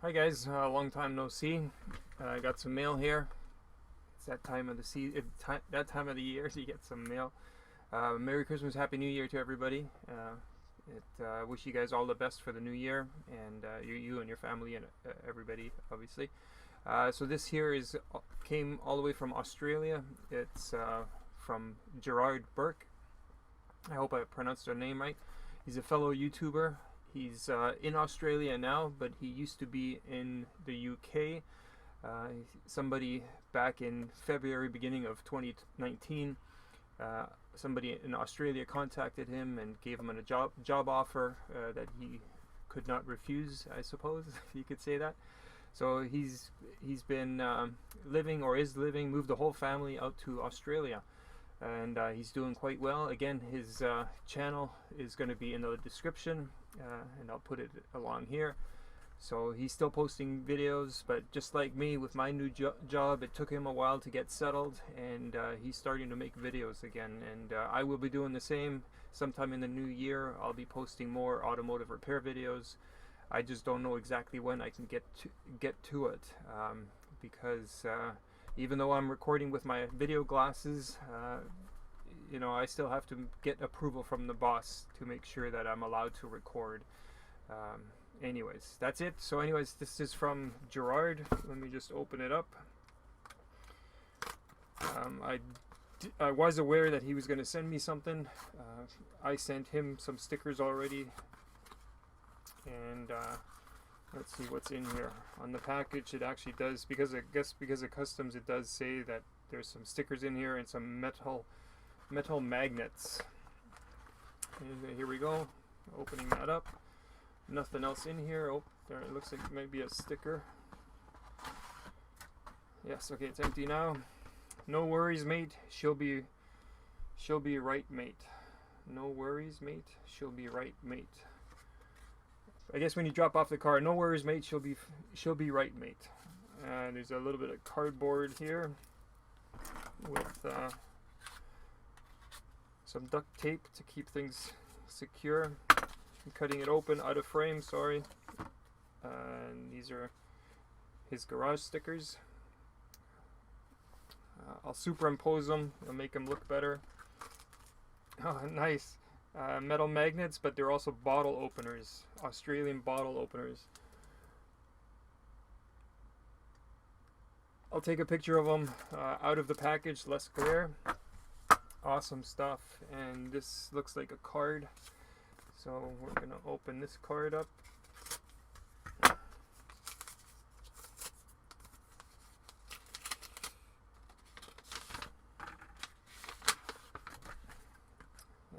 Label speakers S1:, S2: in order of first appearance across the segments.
S1: Hi guys, long time no see. I got some mail here. It's that time of the that time of the year to get some mail. Merry Christmas, Happy New Year to everybody. Wish you guys all the best for the new year, and you and your family and everybody, obviously. So this here came all the way from Australia. It's from Gerard Burke. I hope I pronounced her name right. He's a fellow YouTuber. He's in Australia now, but he used to be in the UK. Somebody back in February, beginning of 2019, somebody in Australia contacted him and gave him a job offer that he could not refuse, I suppose, if you could say that. So he's been moved the whole family out to Australia. And he's doing quite well. Again, his channel is going to be in the description, and I'll put it along here. So he's still posting videos, but just like me with my new job, it took him a while to get settled, and he's starting to make videos again. And I will be doing the same sometime in the new year. I'll be posting more automotive repair videos. I just don't know exactly when I can get to it, because even though I'm recording with my video glasses, you know, I still have to get approval from the boss to make sure that I'm allowed to record. Anyways, that's it. So anyways, this is from Gerard. Let me just open it up. I was aware that he was going to send me something. I sent him some stickers already. And let's see what's in here. On the package, it actually does, because of customs, it does say that there's some stickers in here and some metal magnets. And here we go. Opening that up. Nothing else in here. Oh, there, it looks like maybe a sticker. Yes, okay, it's empty now. No worries, mate. She'll be right, mate. No worries, mate. She'll be right, mate. I guess when you drop off the car, no worries, mate. She'll be right, mate. And there's a little bit of cardboard here with some duct tape to keep things secure. I'm cutting it open out of frame. Sorry. And these are his garage stickers. I'll superimpose them. I'll make them look better. Oh, nice. Metal magnets, but they're also bottle openers, Australian bottle openers. I'll take a picture of them out of the package, less glare. Awesome stuff. And this looks like a card, so we're gonna open this card up.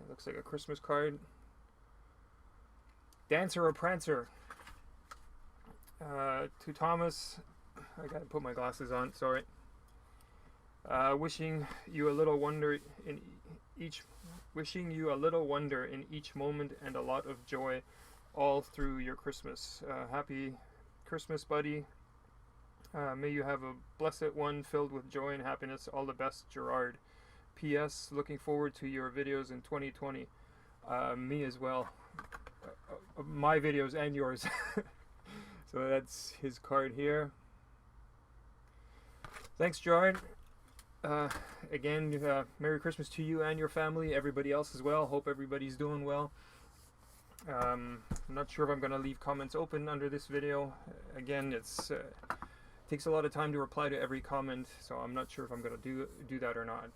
S1: Looks like a Christmas card. Dancer or Prancer? To Thomas, I gotta put my glasses on, sorry. Wishing you a little wonder in each moment and a lot of joy all through your Christmas. Happy Christmas, buddy. May you have a blessed one filled with joy and happiness. All the best, Gerard. P.S. Looking forward to your videos in 2020. Me as well. My videos and yours. So that's his card here. Thanks, Gerard. Again, Merry Christmas to you and your family, everybody else as well. Hope everybody's doing well. I'm not sure if I'm going to leave comments open under this video. Again, it's takes a lot of time to reply to every comment, so I'm not sure if I'm going to do that or not.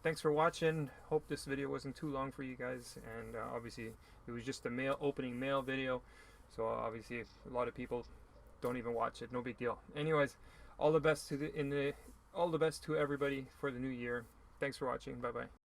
S1: Thanks for watching. Hope this video wasn't too long for you guys, and obviously it was just a opening mail video, so obviously a lot of people don't even watch it. No big deal. Anyways, all the best to everybody for the new year. Thanks for watching. Bye bye.